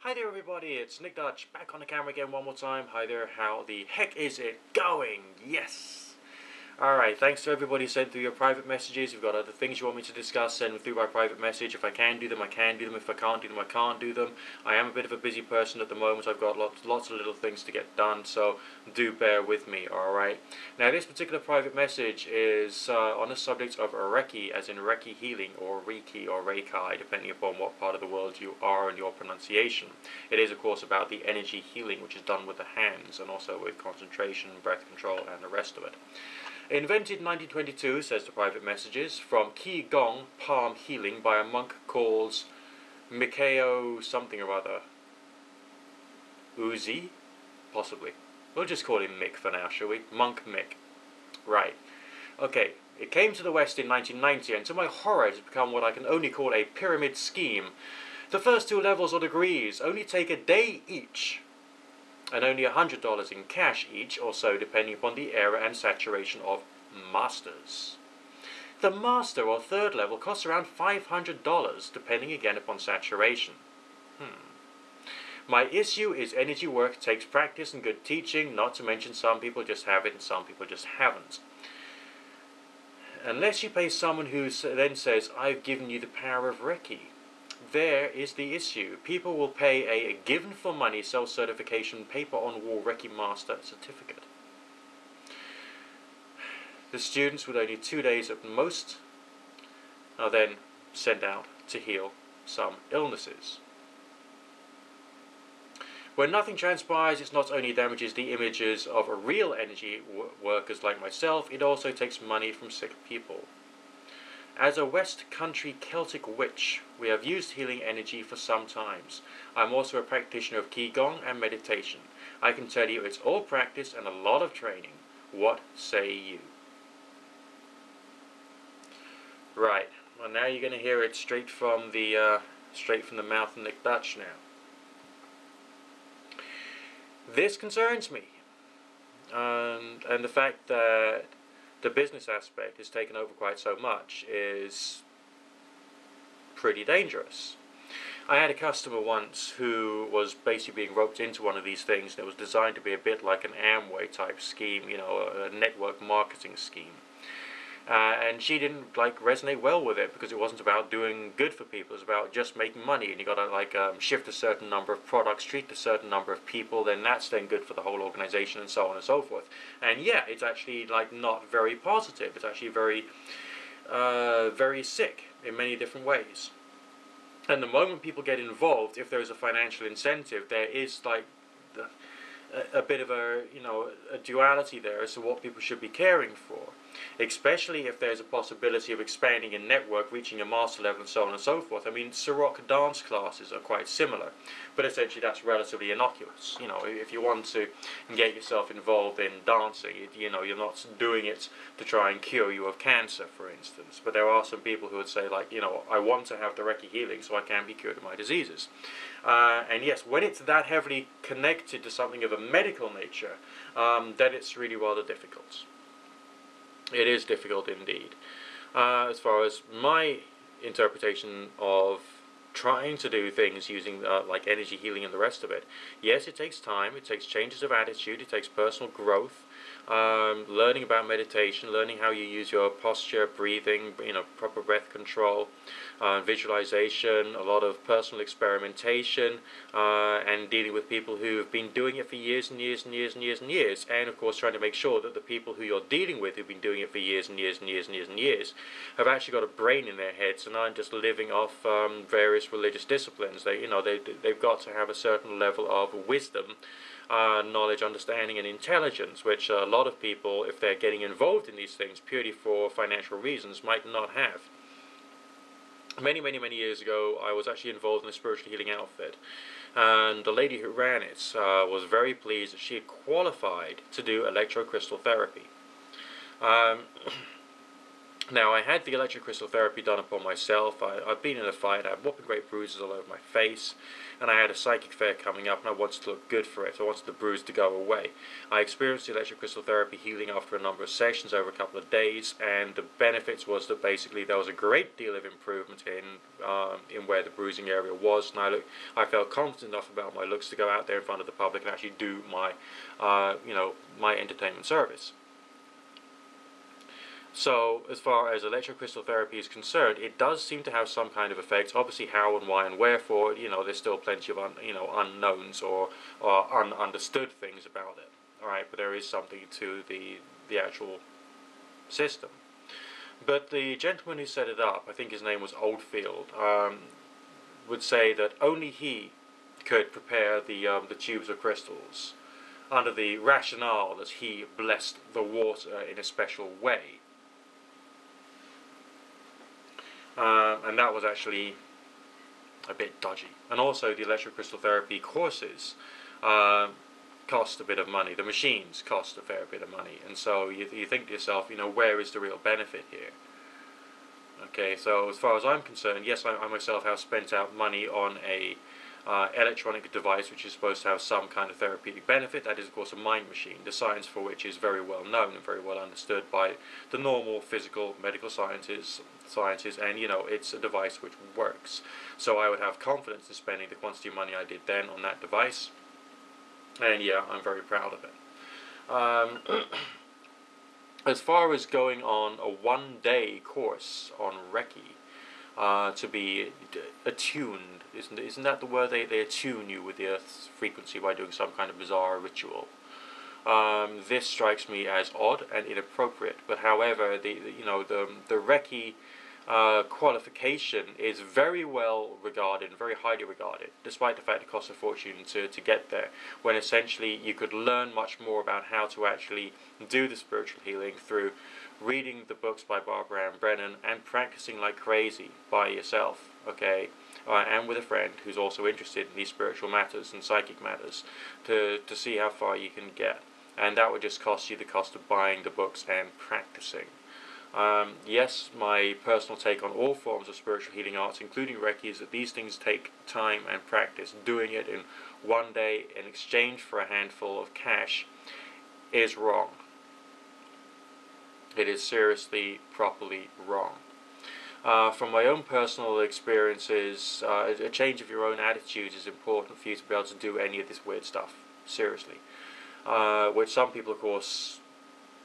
Hi there everybody, it's Nick Dutch, back on the camera again one more time. Hi there, how the heck is it going? Yes! Alright, thanks to everybody who sent through your private messages. If you've got other things you want me to discuss, send them through by private message. If I can do them, I can do them. If I can't do them, I can't do them. I am a bit of a busy person at the moment. I've got lots of little things to get done, so do bear with me, alright? Now this particular private message is on the subject of REIKI, as in REIKI Healing, or REIKI, or REIKI, depending upon what part of the world you are and your pronunciation. It is, of course, about the energy healing, which is done with the hands, and also with concentration, breath control, and the rest of it. Invented in 1922, says the private messages, from Qigong palm healing by a monk called Mikao something or other. Uzi? Possibly. We'll just call him Mick for now, shall we? Monk Mick. Right. Okay, it came to the West in 1990, and to my horror it has become what I can only call a pyramid scheme. The first two levels or degrees only take a day each, and only $100 in cash each, or so, depending upon the era and saturation of masters. The master or third level costs around $500, depending again upon saturation. My issue is energy work takes practice and good teaching, not to mention some people just have it and some people just haven't. Unless you pay someone who then says, I've given you the power of REIKI. There is the issue. People will pay a given for money self-certification paper-on-wall REIKI Master certificate. The students, with only 2 days at most, are then sent out to heal some illnesses. When nothing transpires, it not only damages the images of real energy workers like myself, it also takes money from sick people. As a West Country Celtic witch, we have used healing energy for some times. I'm also a practitioner of Qigong and meditation. I can tell you it's all practice and a lot of training. What say you? Right. Well, now you're going to hear it straight from the mouth of Nick Dutch now. This concerns me, and the fact that the business aspect is taken over quite so much is pretty dangerous. I had a customer once who was basically being roped into one of these things that was designed to be a bit like an Amway type scheme, you know, a network marketing scheme. And she didn't resonate well with it because it wasn't about doing good for people. It was about just making money, and you got to shift a certain number of products, treat a certain number of people. Then that's then good for the whole organization, and so on and so forth. And yeah, it's actually not very positive. It's actually very, very sick in many different ways. And the moment people get involved, if there is a financial incentive, there is a bit of a duality there as to what people should be caring for, especially if there's a possibility of expanding a network, reaching a master level, and so on and so forth. I mean, Sirocco dance classes are quite similar, but essentially that's relatively innocuous. You know, if you want to get yourself involved in dancing, you're not doing it to try and cure you of cancer, for instance. But there are some people who would say, I want to have the REIKI healing so I can be cured of my diseases. And yes, when it's that heavily connected to something of a medical nature, then it's really rather difficult. It is difficult indeed. As far as my interpretation of trying to do things using like energy healing and the rest of it, yes, it takes time, it takes changes of attitude, it takes personal growth, learning about meditation, learning how you use your posture, breathing, proper breath control, visualization, a lot of personal experimentation, and dealing with people who have been doing it for years and years and years and years and years, and of course trying to make sure that the people who you're dealing with who've been doing it for years and years and years and years and years have actually got a brain in their heads and aren't just living off various religious disciplines. They've got to have a certain level of wisdom, knowledge, understanding, and intelligence, which a lot of people, if they're getting involved in these things purely for financial reasons, might not have. Many years ago, I was actually involved in a spiritual healing outfit, and the lady who ran it was very pleased that she had qualified to do electrocrystal therapy. Now, I had the electrocrystal therapy done upon myself. I've been in a fight, I had whopping great bruises all over my face, and I had a psychic fair coming up, and I wanted to look good for it. I wanted the bruise to go away. I experienced the electrocrystal therapy healing after a number of sessions over a couple of days, and the benefits was that basically there was a great deal of improvement in where the bruising area was, and I felt confident enough about my looks to go out there in front of the public and actually do my, my entertainment service. So, as far as electrocrystal therapy is concerned, it does seem to have some kind of effects. Obviously, how and why and wherefore, there's still plenty of unknowns or ununderstood things about it. All right, but there is something to the actual system. But the gentleman who set it up, I think his name was Oldfield, would say that only he could prepare the tubes of crystals under the rationale that he blessed the water in a special way. And that was actually a bit dodgy. And also the electrocrystal therapy courses cost a bit of money. The machines cost a fair bit of money. And so you think to yourself, where is the real benefit here? Okay, so as far as I'm concerned, yes, I myself have spent out money on a electronic device which is supposed to have some kind of therapeutic benefit. That is, of course, a mind machine, the science for which is very well known and very well understood by the normal physical medical sciences, and it's a device which works. So I would have confidence in spending the quantity of money I did then on that device, and yeah, I'm very proud of it. As far as going on a one-day course on REIKI, to be attuned, isn't that the word? They attune you with the Earth's frequency by doing some kind of bizarre ritual. This strikes me as odd and inappropriate. But however, the REIKI qualification is very well regarded and very highly regarded, despite the fact it costs a fortune to get there, when essentially you could learn much more about how to actually do the spiritual healing through reading the books by Barbara Ann Brennan and practicing like crazy by yourself, okay, and with a friend who's also interested in these spiritual matters and psychic matters, to see how far you can get. And that would just cost you the cost of buying the books and practicing. Yes, my personal take on all forms of spiritual healing arts, including Reiki, is that these things take time and practice. Doing it in one day in exchange for a handful of cash is wrong. It is seriously, properly wrong. From my own personal experiences, a change of your own attitudes is important for you to be able to do any of this weird stuff. Seriously. Which some people, of course,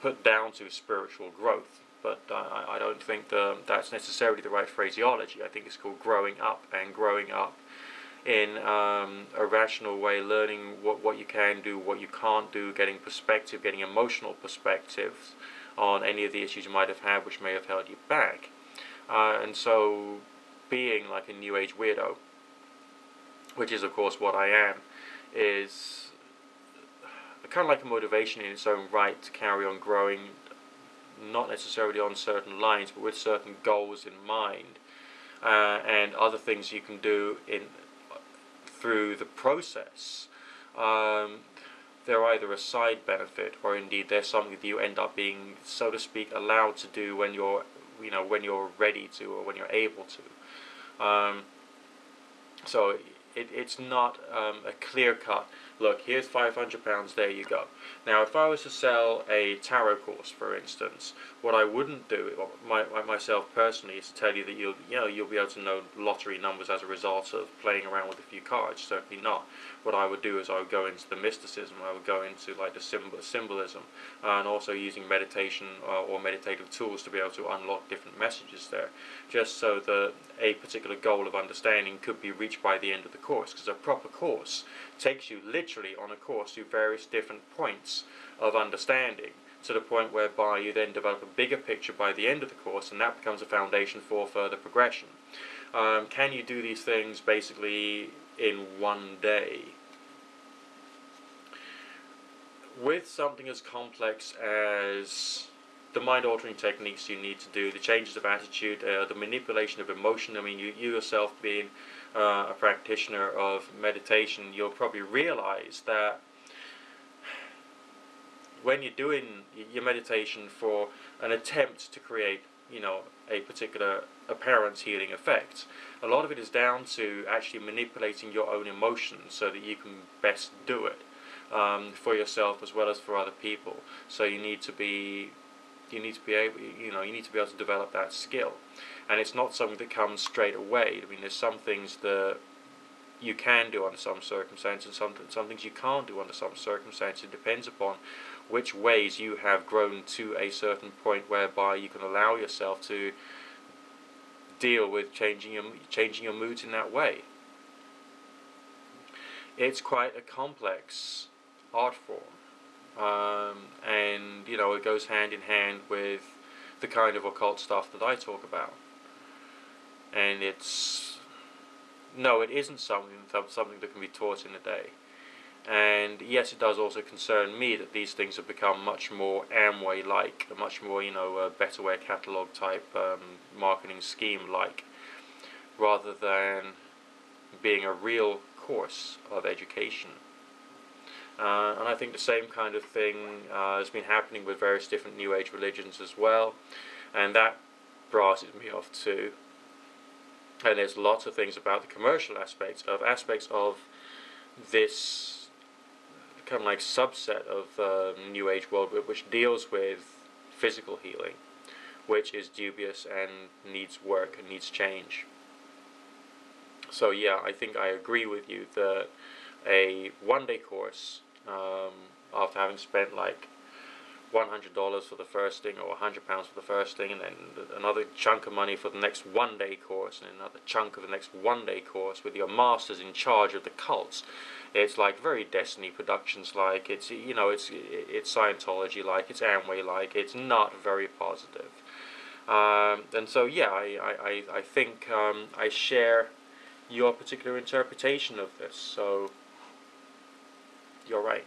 put down to spiritual growth. But I don't think that's necessarily the right phraseology. I think it's called growing up, and growing up in a rational way, learning what you can do, what you can't do, getting perspective, getting emotional perspectives on any of the issues you might have had which may have held you back. And so being like a New Age weirdo, which is of course what I am, is kind of like a motivation in its own right to carry on growing, not necessarily on certain lines, but with certain goals in mind, and other things you can do through the process. They're either a side benefit, or indeed they're something that you end up being, so to speak, allowed to do when you're ready to, or when you're able to. So it's not a clear-cut, look, here's £500, there you go. Now, if I was to sell a tarot course, for instance, what I wouldn't do, myself personally, is to tell you that you'll be able to know lottery numbers as a result of playing around with a few cards. Certainly not. What I would do is I would go into the mysticism, I would go into like the symbolism, and also using meditation or meditative tools to be able to unlock different messages there, just so that a particular goal of understanding could be reached by the end of the course, because a proper course takes you literally on a course to various different points of understanding, to the point whereby you then develop a bigger picture by the end of the course, and that becomes a foundation for further progression. Can you do these things basically in one day? With something as complex as the mind-altering techniques you need to do, the changes of attitude, the manipulation of emotion, I mean, you yourself being a practitioner of meditation, you'll probably realize that when you're doing your meditation for an attempt to create a particular apparent healing effect. A lot of it is down to actually manipulating your own emotions so that you can best do it for yourself as well as for other people. So you need to be able to develop that skill, and it's not something that comes straight away. I mean, there's some things that you can do under some circumstances, and some things you can't do under some circumstances. It depends upon which ways you have grown to a certain point whereby you can allow yourself to deal with changing your moods in that way. It's quite a complex art form, and it goes hand in hand with the kind of occult stuff that I talk about. And it isn't something that can be taught in a day. And yes, it does also concern me that these things have become much more Amway-like, a much more, Better Way catalog type marketing scheme-like, rather than being a real course of education. And I think the same kind of thing has been happening with various different New Age religions as well, and that brasses me off too. And there's lots of things about the commercial aspects of this kind of like subset of New Age world which deals with physical healing, which is dubious and needs work and needs change. So yeah, I think I agree with you that a one-day course, after having spent like $100 for the first thing, or £100 for the first thing, and then another chunk of money for the next one-day course, and another chunk of the next one-day course, with your masters in charge of the cults. It's like very Destiny Productions like. It's it's Scientology like. It's Amway like. It's not very positive. And so yeah, I think I share your particular interpretation of this. So you're right.